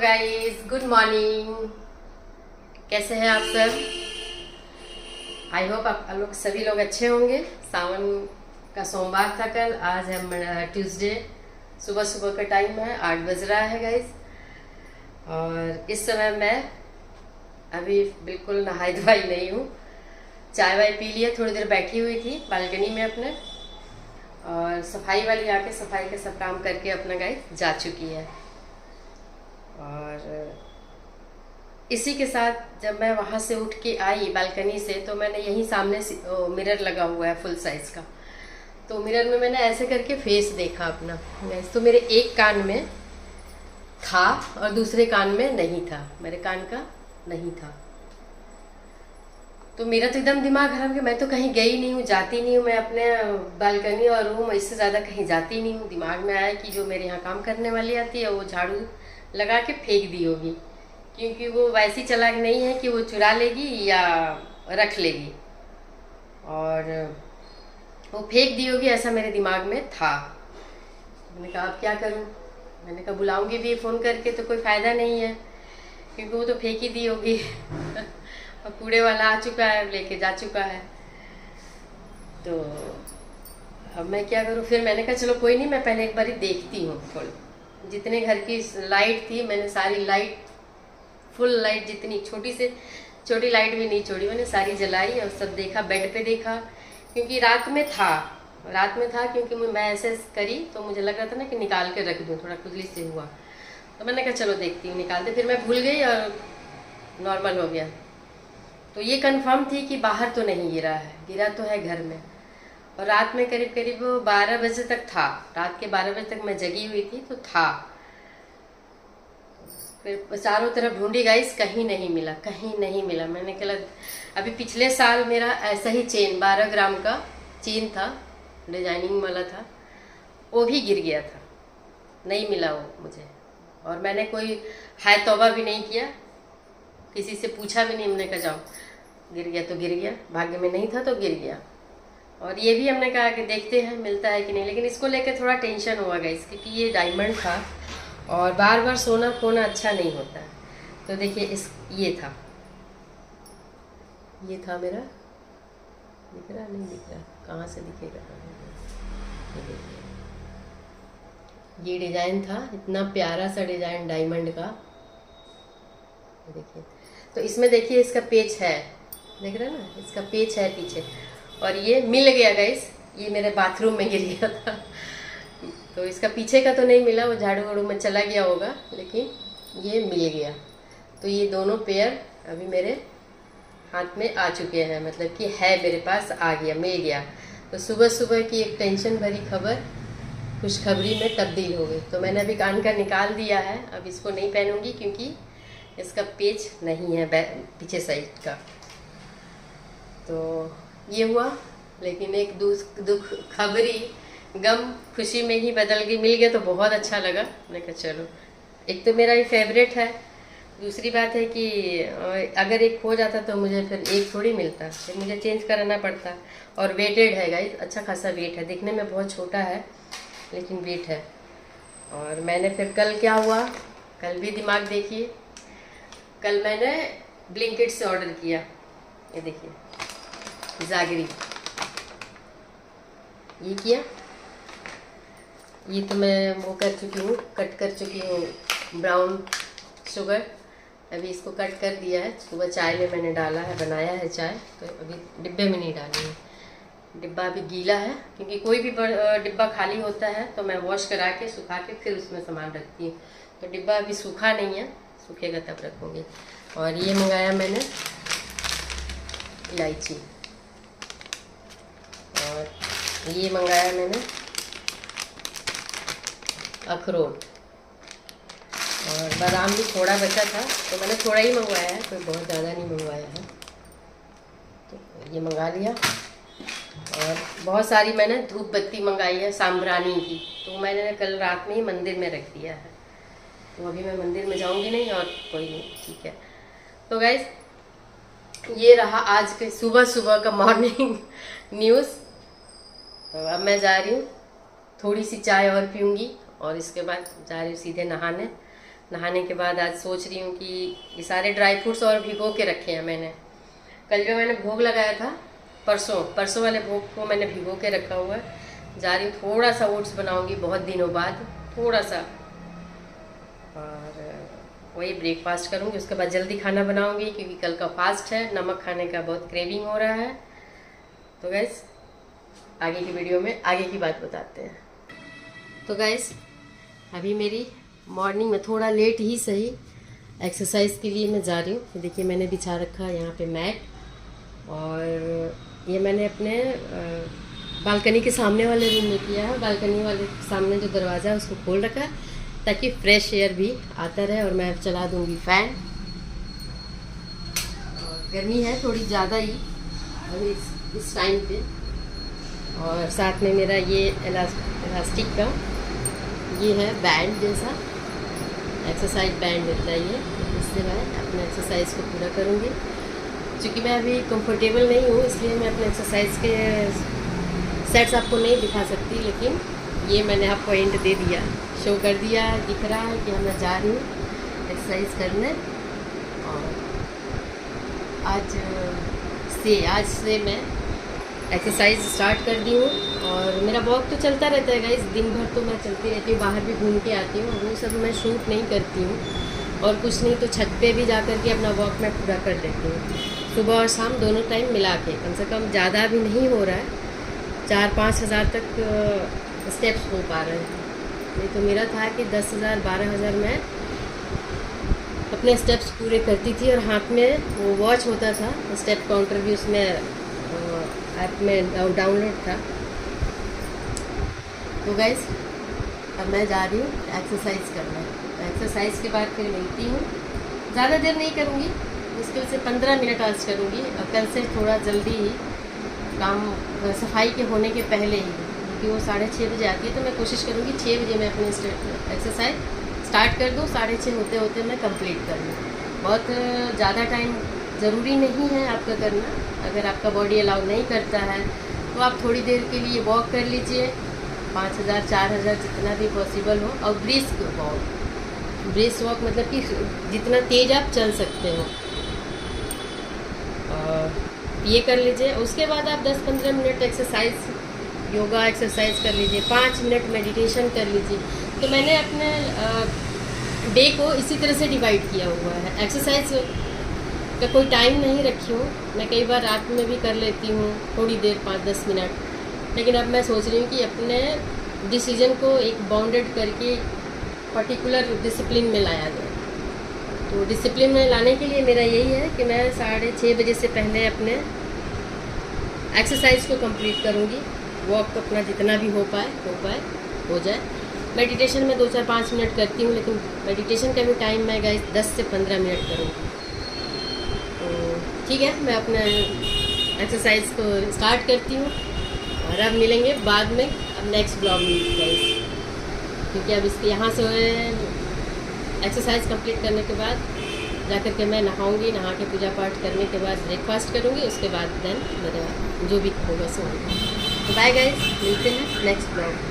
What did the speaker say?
Guys, good morning. कैसे हैं आप सब? आई होप आप लोग सभी लोग अच्छे होंगे। सावन का सोमवार था कल, आज है ट्यूसडे। सुबह सुबह का टाइम है, 8 बज रहा है गाइस। और इस समय मैं अभी बिल्कुल नहाई धोई नहीं हूँ। चाय वाय पी लिया, थोड़ी देर बैठी हुई थी बालकनी में अपने, और सफाई वाली आके सफाई का सब काम करके अपना गाइस जा चुकी है। और इसी के साथ जब मैं वहाँ से उठ के आई बालकनी से, तो मैंने यहीं सामने मिरर लगा हुआ है फुल साइज का, तो मिरर में मैंने ऐसे करके फेस देखा अपना। तो मेरे एक कान में था और दूसरे कान में नहीं था, मेरे कान का नहीं था। तो मेरा तो एकदम दिमाग खराब कि मैं तो कहीं गई नहीं हूँ, जाती नहीं हूँ, मैं अपने बालकनी और रूम इससे ज़्यादा कहीं जाती नहीं हूँ। दिमाग में आया कि जो मेरे यहाँ काम करने वाली आती है वो झाड़ू लगा के फेंक दी होगी, क्योंकि वो वैसी चालाक नहीं है कि वो चुरा लेगी या रख लेगी, और वो फेंक दी होगी, ऐसा मेरे दिमाग में था। मैंने कहा अब क्या करूं, मैंने कहा बुलाऊंगी भी फ़ोन करके तो कोई फ़ायदा नहीं है, क्योंकि वो तो फेंक ही दी होगी और कूड़े वाला आ चुका है, लेके जा चुका है। तो अब मैं क्या करूं? फिर मैंने कहा चलो कोई नहीं, मैं पहले एक बार देखती हूँ। थोड़ी जितने घर की लाइट थी मैंने सारी लाइट, फुल लाइट, जितनी छोटी से छोटी लाइट भी नहीं छोड़ी, मैंने सारी जलाई और सब देखा। बेड पे देखा, क्योंकि रात में था, क्योंकि मैं ऐसे करी तो मुझे लग रहा था ना कि निकाल के रख दूँ, थोड़ा खुजली से हुआ। तो मैंने कहा चलो देखती हूँ, निकालते। फिर मैं भूल गई और नॉर्मल हो गया। तो ये कंफर्म थी कि बाहर तो नहीं गिरा है, गिरा तो है घर में। और रात में करीब करीब 12 बजे तक था, रात के 12 बजे तक मैं जगी हुई थी तो था। फिर चारों तरफ ढूंढी गाइस, कहीं नहीं मिला, कहीं नहीं मिला। मैंने कहा अभी पिछले साल मेरा ऐसा ही चेन 12 ग्राम का चेन था, डिजाइनिंग वाला था, वो भी गिर गया था, नहीं मिला वो मुझे। और मैंने कोई हाय तौबा भी नहीं किया, किसी से पूछा भी नहीं। हमने कहा जाओ, गिर गया तो गिर गया, भाग्य में नहीं था तो गिर गया। और ये भी हमने कहा कि देखते हैं मिलता है कि नहीं, लेकिन इसको लेकर थोड़ा टेंशन हुआ गाइस, क्योंकि ये डायमंड था और बार बार सोना खोना अच्छा नहीं होता है। तो देखिए ये था मेरा, दिख रहा नहीं दिख रहा, कहाँ से दिखेगा? ये डिज़ाइन था, इतना प्यारा सा डिज़ाइन डायमंड का, देखिए। तो इसमें देखिए इसका पेच है, देख रहे हैं ना, इसका पेच है पीछे। और ये मिल गया गाइस, ये मेरे बाथरूम में गिर गया था तो इसका पीछे का तो नहीं मिला, वो झाड़ू वाड़ू में चला गया होगा, लेकिन ये मिल गया। तो ये दोनों पेयर अभी मेरे हाथ में आ चुके हैं, मतलब कि है मेरे पास, आ गया, मिल गया। तो सुबह सुबह की एक टेंशन भरी खबर खुशखबरी में तब्दील हो गई। तो मैंने अभी कान का निकाल दिया है, अब इसको नहीं पहनूंगी क्योंकि इसका पेच नहीं है पीछे साइड का। तो ये हुआ, लेकिन एक दुख खबरी गम खुशी में ही बदल गई। मिल गया तो बहुत अच्छा लगा। मैंने कहा चलो, एक तो मेरा ये फेवरेट है, दूसरी बात है कि अगर एक हो जाता तो मुझे फिर एक थोड़ी मिलता, फिर मुझे चेंज कराना पड़ता। और वेटेड है गाइस, अच्छा खासा वेट है, दिखने में बहुत छोटा है लेकिन वेट है। और मैंने फिर कल क्या हुआ, कल भी दिमाग देखिए, कल मैंने ब्लिंकिट से ऑर्डर किया, ये देखिए जागरी, ये किया। ये तो मैं वो कर चुकी हूँ, कट कर चुकी हूँ ब्राउन शुगर, अभी इसको कट कर दिया है। सुबह चाय में मैंने डाला है, बनाया है चाय, तो अभी डिब्बे में नहीं डाली है, डिब्बा अभी गीला है, क्योंकि कोई भी डिब्बा खाली होता है तो मैं वॉश करा के सुखा के फिर उसमें सामान रखती हूँ। तो डिब्बा अभी सूखा नहीं है, सूखेगा तब रखूँगी। और ये मंगाया मैंने इलायची, और ये मंगाया मैंने अखरोट, और बादाम भी थोड़ा बचा था तो मैंने थोड़ा ही मंगवाया है, कोई बहुत ज़्यादा नहीं मंगवाया है। तो ये मंगा लिया। और बहुत सारी मैंने धूप बत्ती मंगाई है सांभरानी की, तो मैंने कल रात में ही मंदिर में रख दिया है, तो अभी मैं मंदिर में जाऊंगी नहीं, और कोई नहीं, ठीक है। तो गाइस ये रहा आज के सुबह सुबह का मॉर्निंग न्यूज़। तो अब मैं जा रही हूँ, थोड़ी सी चाय और पीऊँगी और इसके बाद जा रही हूँ सीधे नहाने। नहाने के बाद आज सोच रही हूँ कि ये सारे ड्राई फ्रूट्स और भिगो के रखे हैं मैंने। कल जो मैंने भोग लगाया था, परसों वाले भोग को मैंने भिगो के रखा हुआ है। जा रही हूँ, थोड़ा सा ओट्स बनाऊँगी बहुत दिनों बाद, थोड़ा सा, और वही ब्रेकफास्ट करूँगी। उसके बाद जल्दी खाना बनाऊँगी क्योंकि कल का फास्ट है, नमक खाने का बहुत क्रेविंग हो रहा है। तो गाइस आगे की वीडियो में आगे की बात बताते हैं। तो गाइस अभी मेरी मॉर्निंग में थोड़ा लेट ही सही एक्सरसाइज के लिए मैं जा रही हूँ। तो देखिए मैंने बिछा रखा है यहाँ पे मैट, और ये मैंने अपने बालकनी के सामने वाले रूम में किया है। बालकनी वाले सामने जो दरवाज़ा है उसको खोल रखा है ताकि फ्रेश एयर भी आता रहे। और मैं चला दूँगी फ़ैन। और गर्मी है थोड़ी ज़्यादा ही अभी इस टाइम पे। और साथ में मेरा ये इलास्टिक का ये है बैंड जैसा, एक्सरसाइज बैंड होता है ये, इससे मैं अपने एक्सरसाइज को पूरा करूँगी। क्योंकि मैं अभी कंफर्टेबल नहीं हूँ इसलिए मैं अपने एक्सरसाइज के सेट्स आपको नहीं दिखा सकती, लेकिन ये मैंने आपको हिंट दे दिया, शो कर दिया, दिख रहा है कि मैं जा रही हूँ एक्सरसाइज करने। और आज से मैं एक्सरसाइज स्टार्ट कर दी हूँ। और मेरा वॉक तो चलता रहता है गाइस, दिन भर तो मैं चलती रहती हूँ, बाहर भी घूम के आती हूँ। वो सब मैं शूट नहीं करती हूँ, और कुछ नहीं तो छत पे भी जा कर के अपना वॉक मैं पूरा कर लेती हूँ, सुबह और शाम दोनों टाइम मिला के। कम से कम ज़्यादा भी नहीं हो रहा है, 4-5 हज़ार तक स्टेप्स हो पा रहे हैं। नहीं तो मेरा था कि 10,000 12,000 मैं अपने स्टेप्स पूरे करती थी। और हाथ में वो वॉच होता था, स्टेप काउंटर भी उसमें ऐप में डाउनलोड था। तो गाइस अब मैं जा रही हूँ एक्सरसाइज करने। तो एक्सरसाइज के बाद फिर मिलती हूँ। ज़्यादा देर नहीं करूँगी, मुश्किल से 15 मिनट आज करूँगी। और कल से थोड़ा जल्दी ही काम, सफाई के होने के पहले ही, क्योंकि वो 6:30 बजे आती है। तो मैं कोशिश करूँगी 6 बजे मैं अपनी एक्सरसाइज स्टार्ट कर दूँ, 6:30 होते होते मैं कंप्लीट कर लूँ। बहुत ज़्यादा टाइम ज़रूरी नहीं है आपका करना। अगर आपका बॉडी अलाउ नहीं करता है तो आप थोड़ी देर के लिए वॉक कर लीजिए, 5,000 4,000 जितना भी पॉसिबल हो। और ब्रिस्क वॉक मतलब कि जितना तेज़ आप चल सकते हो ये कर लीजिए। उसके बाद आप 10-15 मिनट एक्सरसाइज, योगा एक्सरसाइज कर लीजिए, 5 मिनट मेडिटेशन कर लीजिए। तो मैंने अपने डे को इसी तरह से डिवाइड किया हुआ है। एक्सरसाइज का कोई टाइम नहीं रखी हूँ, मैं कई बार रात में भी कर लेती हूँ थोड़ी देर, 5-10 मिनट। लेकिन अब मैं सोच रही हूँ कि अपने डिसीजन को एक बाउंडेड करके पर्टिकुलर डिसिप्लिन में लाया जाए। तो डिसिप्लिन में लाने के लिए मेरा यही है कि मैं 6:30 बजे से पहले अपने एक्सरसाइज को कंप्लीट करूँगी। वॉक अपना जितना भी हो जाए। मेडिटेशन में 2-4-5 मिनट करती हूँ, लेकिन मेडिटेशन का भी टाइम मैं गाइस 10 से 15 मिनट करूँगी। तो ठीक है, मैं अपना एक्सरसाइज को स्टार्ट करती हूँ। और अब मिलेंगे बाद में, अब नेक्स्ट ब्लॉग में गाइस, क्योंकि अब इसके यहाँ से एक्सरसाइज कंप्लीट करने के बाद जाकर के मैं नहाऊंगी। नहा के पूजा पाठ करने के बाद ब्रेकफास्ट करूँगी। उसके बाद देन मेरा जो भी होगा सो होगा। तो बाय गाइस, मिलते हैं नेक्स्ट ब्लॉग।